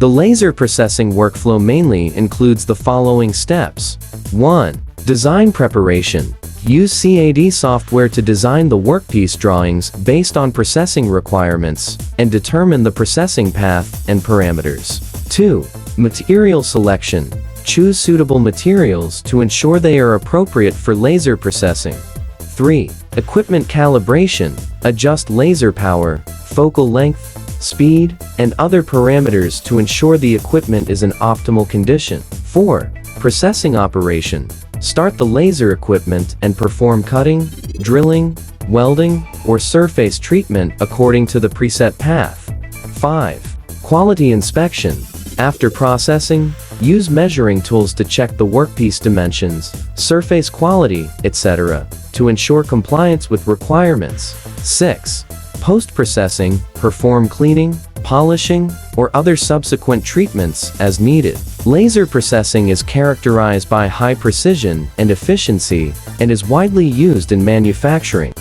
The laser processing workflow mainly includes the following steps. 1. Design preparation. Use CAD software to design the workpiece drawings based on processing requirements and determine the processing path and parameters. 2. Material selection. Choose suitable materials to ensure they are appropriate for laser processing. 3. Equipment calibration. Adjust laser power, focal length, speed, and other parameters to ensure the equipment is in optimal condition. 4. Processing operation. Start the laser equipment and perform cutting, drilling, welding, or surface treatment according to the preset path. 5. Quality inspection. After processing, use measuring tools to check the workpiece dimensions, surface quality, etc., to ensure compliance with requirements. 6. Post-processing. Perform cleaning, polishing, or other subsequent treatments as needed. Laser processing is characterized by high precision and efficiency and is widely used in manufacturing.